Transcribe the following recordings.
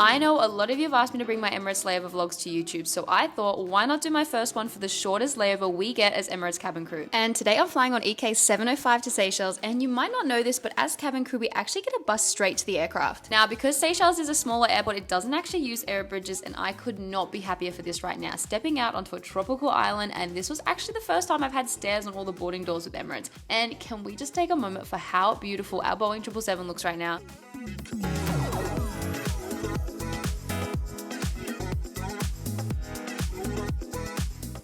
I know a lot of you have asked me to bring my Emirates layover vlogs to YouTube, so I thought, why not do my first one for the shortest layover we get as Emirates cabin crew? And today I'm flying on EK 705 to Seychelles, and you might not know this, but as cabin crew, we actually get a bus straight to the aircraft. Now, because Seychelles is a smaller airport, it doesn't actually use air bridges, and I could not be happier for this right now. Stepping out onto a tropical island, and this was actually the first time I've had stairs on all the boarding doors with Emirates. And can we just take a moment for how beautiful our Boeing 777 looks right now?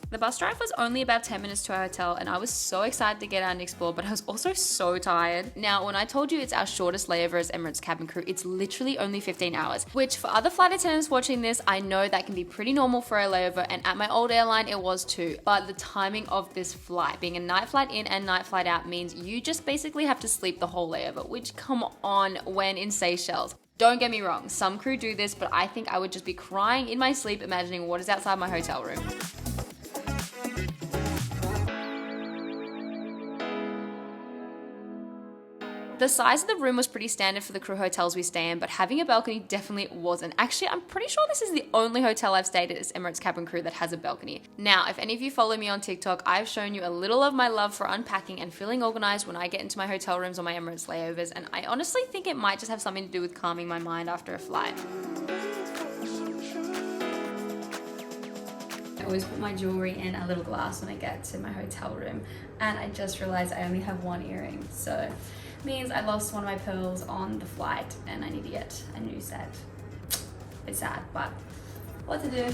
The bus drive was only about 10 minutes to our hotel, and I was so excited to get out and explore, but I was also so tired. Now, when I told you it's our shortest layover as Emirates cabin crew, it's literally only 15 hours, which for other flight attendants watching this, I know that can be pretty normal for a layover, and at my old airline, it was too. But the timing of this flight, being a night flight in and night flight out, means you just basically have to sleep the whole layover, which come on, when in Seychelles. Don't get me wrong, some crew do this, but I think I would just be crying in my sleep imagining what is outside my hotel room. The size of the room was pretty standard for the crew hotels we stay in, but having a balcony definitely wasn't. Actually, I'm pretty sure this is the only hotel I've stayed at as Emirates cabin crew that has a balcony. Now, if any of you follow me on TikTok, I've shown you a little of my love for unpacking and feeling organized when I get into my hotel rooms on my Emirates layovers, and I honestly think it might just have something to do with calming my mind after a flight. I always put my jewelry in a little glass when I get to my hotel room, and I just realized I only have one earring, so means I lost one of my pearls on the flight and I need to get a new set. It's sad, but what to do?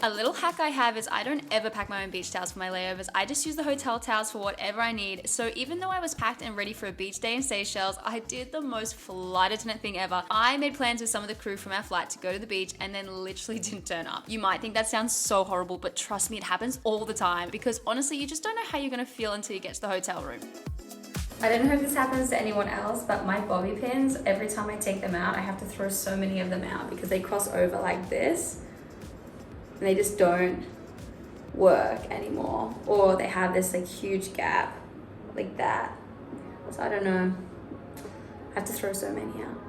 A little hack I have is I don't ever pack my own beach towels for my layovers. I just use the hotel towels for whatever I need. So even though I was packed and ready for a beach day in Seychelles, I did the most flight attendant thing ever. I made plans with some of the crew from our flight to go to the beach and then literally didn't turn up. You might think that sounds so horrible, but trust me, it happens all the time because honestly, you just don't know how you're gonna feel until you get to the hotel room. I don't know if this happens to anyone else, but my bobby pins, every time I take them out, I have to throw so many of them out because they cross over like this. And they just don't work anymore, or they have this like huge gap like that. So I don't know, I have to throw so many out.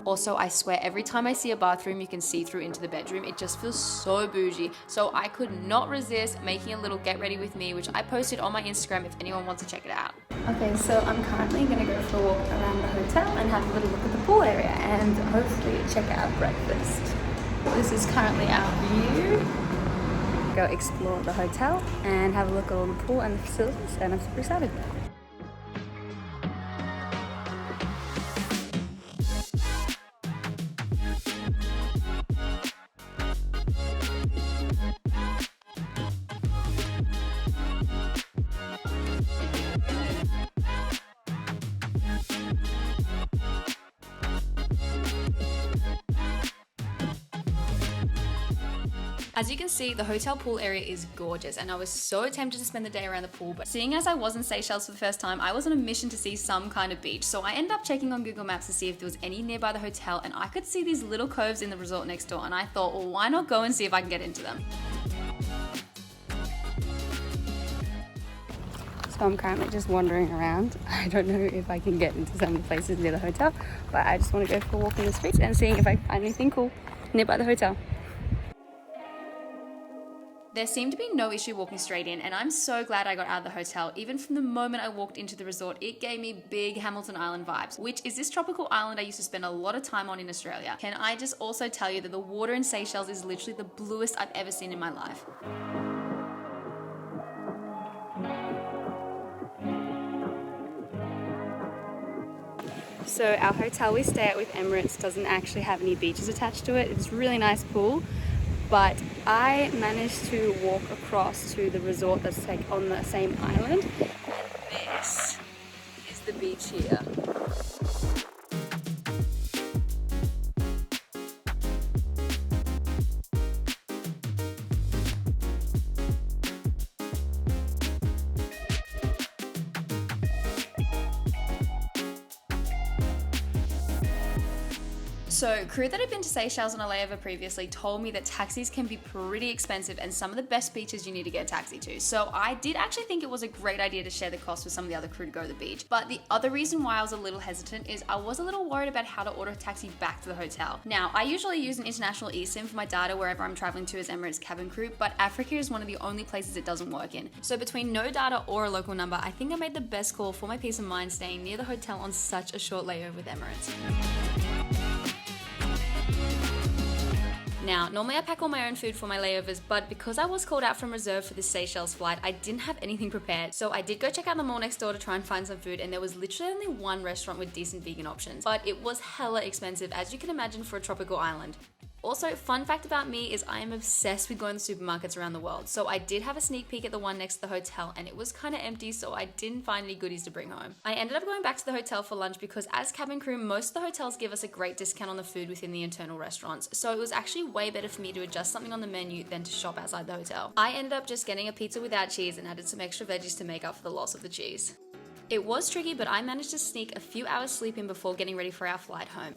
Also, I swear every time I see a bathroom you can see through into the bedroom, it just feels so bougie. So I could not resist making a little get ready with me, which I posted on my Instagram if anyone wants to check it out. Okay, so I'm currently gonna go for a walk around the hotel and have a little look at the pool area and hopefully check out breakfast. This is currently our view. Go explore the hotel and have a look at all the pool and the facilities, and I'm super excited. As you can see, the hotel pool area is gorgeous and I was so tempted to spend the day around the pool, but seeing as I was in Seychelles for the first time, I was on a mission to see some kind of beach. So I ended up checking on Google Maps to see if there was any nearby the hotel, and I could see these little coves in the resort next door, and I thought, well, why not go and see if I can get into them? So I'm currently just wandering around. I don't know if I can get into some of the places near the hotel, but I just want to go for a walk in the streets and seeing if I can find anything cool nearby the hotel. There seemed to be no issue walking straight in, and I'm so glad I got out of the hotel. Even from the moment I walked into the resort, it gave me big Hamilton Island vibes, which is this tropical island I used to spend a lot of time on in Australia. Can I just also tell you that the water in Seychelles is literally the bluest I've ever seen in my life. So our hotel we stay at with Emirates doesn't actually have any beaches attached to it. It's a really nice pool. But I managed to walk across to the resort that's like on the same island, and this is the beach here. So, crew that had been to Seychelles on a layover previously told me that taxis can be pretty expensive and some of the best beaches you need to get a taxi to. So, I did actually think it was a great idea to share the cost with some of the other crew to go to the beach. But the other reason why I was a little hesitant is I was a little worried about how to order a taxi back to the hotel. Now, I usually use an international eSIM for my data wherever I'm traveling to as Emirates cabin crew, but Africa is one of the only places it doesn't work in. So, between no data or a local number, I think I made the best call for my peace of mind staying near the hotel on such a short layover with Emirates. Now, normally I pack all my own food for my layovers, but because I was called out from reserve for this Seychelles flight, I didn't have anything prepared. So I did go check out the mall next door to try and find some food, and there was literally only one restaurant with decent vegan options, but it was hella expensive, as you can imagine, for a tropical island. Also, fun fact about me is I am obsessed with going to supermarkets around the world. So I did have a sneak peek at the one next to the hotel and it was kind of empty, so I didn't find any goodies to bring home. I ended up going back to the hotel for lunch because as cabin crew, most of the hotels give us a great discount on the food within the internal restaurants. So it was actually way better for me to adjust something on the menu than to shop outside the hotel. I ended up just getting a pizza without cheese and added some extra veggies to make up for the loss of the cheese. It was tricky, but I managed to sneak a few hours sleep in before getting ready for our flight home.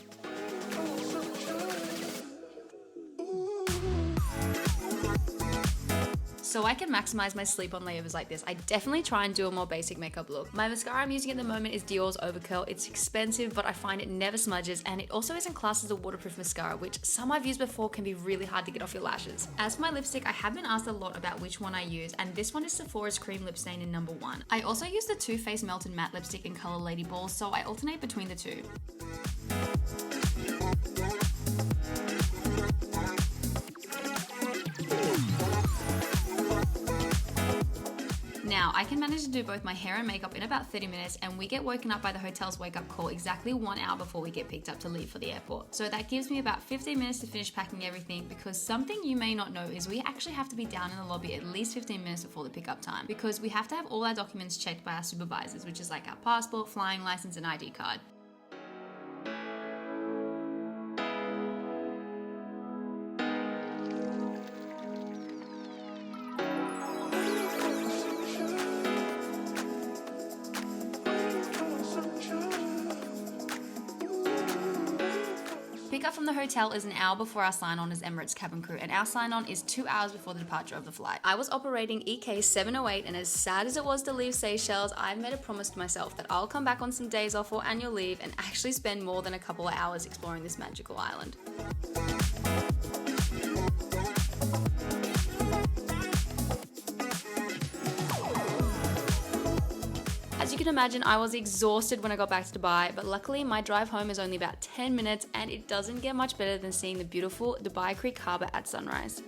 So I can maximize my sleep on layovers like this, I definitely try and do a more basic makeup look. My mascara I'm using at the moment is Dior's Overcurl. It's expensive, but I find it never smudges, and it also isn't classed as a waterproof mascara, which some I've used before can be really hard to get off your lashes. As for my lipstick, I have been asked a lot about which one I use, and this one is Sephora's Cream Lip Stain in number 1. I also use the Too Faced Melted Matte Lipstick in color Lady Balls, so I alternate between the two. Now, I can manage to do both my hair and makeup in about 30 minutes, and we get woken up by the hotel's wake-up call exactly 1 hour before we get picked up to leave for the airport. So that gives me about 15 minutes to finish packing everything, because something you may not know is we actually have to be down in the lobby at least 15 minutes before the pickup time, because we have to have all our documents checked by our supervisors, which is like our passport, flying license, and ID card. Pick up from the hotel is an hour before our sign-on as Emirates cabin crew, and our sign-on is 2 hours before the departure of the flight. I was operating EK 708, and as sad as it was to leave Seychelles, I've made a promise to myself that I'll come back on some days off or annual leave and actually spend more than a couple of hours exploring this magical island. As you can imagine, I was exhausted when I got back to Dubai, but luckily my drive home is only about 10 minutes and it doesn't get much better than seeing the beautiful Dubai Creek Harbour at sunrise.